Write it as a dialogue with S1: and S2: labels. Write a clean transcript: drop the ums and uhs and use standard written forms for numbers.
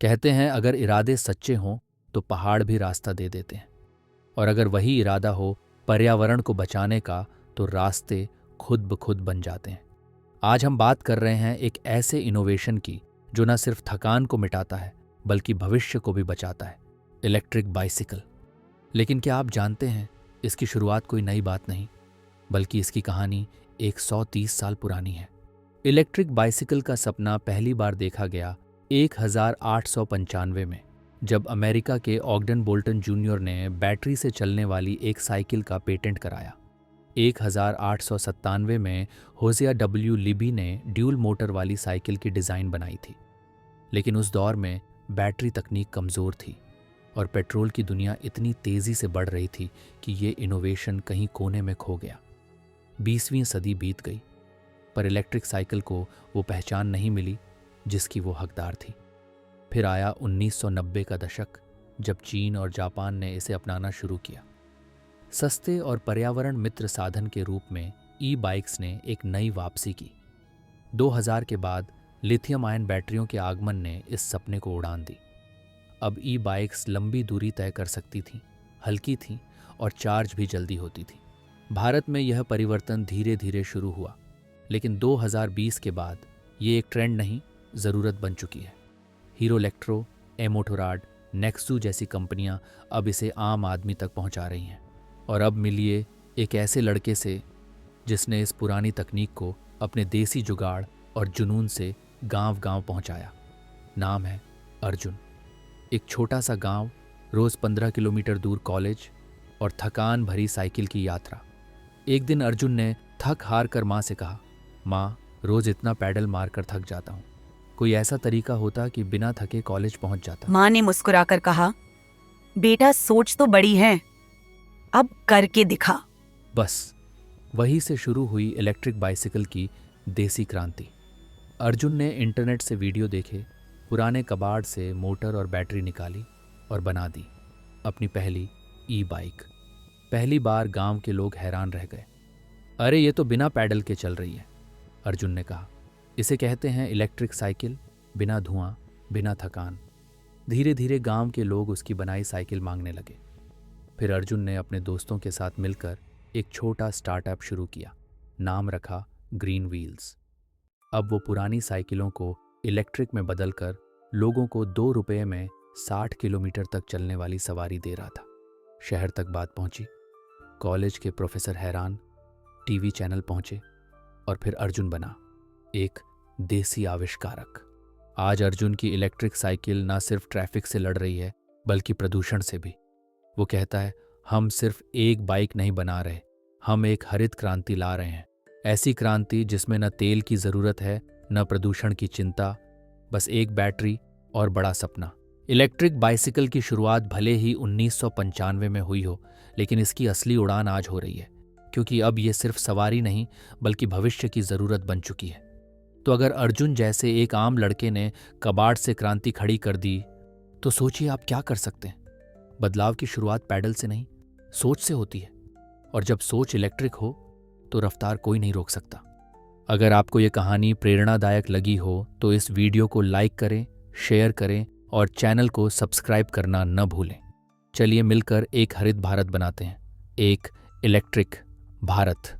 S1: कहते हैं अगर इरादे सच्चे हों तो पहाड़ भी रास्ता दे देते हैं, और अगर वही इरादा हो पर्यावरण को बचाने का तो रास्ते खुद ब खुद बन जाते हैं। आज हम बात कर रहे हैं एक ऐसे इनोवेशन की जो न सिर्फ थकान को मिटाता है बल्कि भविष्य को भी बचाता है, इलेक्ट्रिक बाइसिकल। लेकिन क्या आप जानते हैं इसकी शुरुआत कोई नई बात नहीं, बल्कि इसकी कहानी 130 साल पुरानी है। इलेक्ट्रिक बाइसिकल का सपना पहली बार देखा गया 1895 में, जब अमेरिका के ऑगडन बोल्टन जूनियर ने बैटरी से चलने वाली एक साइकिल का पेटेंट कराया। 1897 में होजिया डब्ल्यू लिबी ने ड्यूल मोटर वाली साइकिल की डिज़ाइन बनाई थी। लेकिन उस दौर में बैटरी तकनीक कमज़ोर थी और पेट्रोल की दुनिया इतनी तेज़ी से बढ़ रही थी कि ये इनोवेशन कहीं कोने में खो गया। 20वीं सदी बीत गई, पर इलेक्ट्रिक साइकिल को वो पहचान नहीं मिली जिसकी वो हकदार थी। फिर आया 1990 का दशक, जब चीन और जापान ने इसे अपनाना शुरू किया। सस्ते और पर्यावरण मित्र साधन के रूप में ई बाइक्स ने एक नई वापसी की। 2000 के बाद लिथियम आयन बैटरियों के आगमन ने इस सपने को उड़ान दी। अब ई बाइक्स लंबी दूरी तय कर सकती थीं, हल्की थीं और चार्ज भी जल्दी होती थी। भारत में यह परिवर्तन धीरे धीरे शुरू हुआ, लेकिन 2020 के बाद ये एक ट्रेंड नहीं, ज़रूरत बन चुकी है। हीरो इलेक्ट्रो, एमोटोराड, नेक्सू जैसी कंपनियां अब इसे आम आदमी तक पहुंचा रही हैं। और अब मिलिए एक ऐसे लड़के से जिसने इस पुरानी तकनीक को अपने देसी जुगाड़ और जुनून से गांव-गांव पहुंचाया। नाम है अर्जुन। एक छोटा सा गांव, रोज़ 15 किलोमीटर दूर कॉलेज और थकान भरी साइकिल की यात्रा। एक दिन अर्जुन ने थक हार कर माँ से कहा, माँ, रोज़ इतना पैडल मारकर थक जाता हूँ, कोई ऐसा तरीका होता कि बिना थके कॉलेज पहुंच जाता।
S2: माँ ने मुस्कुराकर कहा, बेटा सोच तो बड़ी है, अब करके दिखा।
S1: बस वहीं से शुरू हुई इलेक्ट्रिक बाइसिकल की देसी क्रांति। अर्जुन ने इंटरनेट से वीडियो देखे, पुराने कबाड़ से मोटर और बैटरी निकाली और बना दी अपनी पहली ई बाइक। पहली बार गांव के लोग हैरान रह गए। अरे ये तो बिना पैडल के चल रही है, अर्जुन ने कहा। इसे कहते हैं इलेक्ट्रिक साइकिल, बिना धुआं, बिना थकान। धीरे धीरे गांव के लोग उसकी बनाई साइकिल मांगने लगे। फिर अर्जुन ने अपने दोस्तों के साथ मिलकर एक छोटा स्टार्टअप शुरू किया। नाम रखा ग्रीन व्हील्स। अब वो पुरानी साइकिलों को इलेक्ट्रिक में बदलकर लोगों को 2 रुपये में 60 किलोमीटर तक चलने वाली सवारी दे रहा था। शहर तक बात पहुंची। कॉलेज के प्रोफेसर हैरान, टीवी चैनल पहुंचे और फिर अर्जुन बना एक देसी आविष्कारक। आज अर्जुन की इलेक्ट्रिक साइकिल ना सिर्फ ट्रैफिक से लड़ रही है बल्कि प्रदूषण से भी। वो कहता है, हम सिर्फ एक बाइक नहीं बना रहे, हम एक हरित क्रांति ला रहे हैं। ऐसी क्रांति जिसमें न तेल की ज़रूरत है, न प्रदूषण की चिंता, बस एक बैटरी और बड़ा सपना। इलेक्ट्रिक बाइसिकल की शुरुआत भले ही 1995 में हुई हो, लेकिन इसकी असली उड़ान आज हो रही है, क्योंकि अब ये सिर्फ सवारी नहीं बल्कि भविष्य की ज़रूरत बन चुकी है। तो अगर अर्जुन जैसे एक आम लड़के ने कबाड़ से क्रांति खड़ी कर दी, तो सोचिए आप क्या कर सकते हैं। बदलाव की शुरुआत पैडल से नहीं, सोच से होती है, और जब सोच इलेक्ट्रिक हो तो रफ्तार कोई नहीं रोक सकता। अगर आपको ये कहानी प्रेरणादायक लगी हो तो इस वीडियो को लाइक करें, शेयर करें और चैनल को सब्सक्राइब करना न भूलें। चलिए मिलकर एक हरित भारत बनाते हैं, एक इलेक्ट्रिक भारत।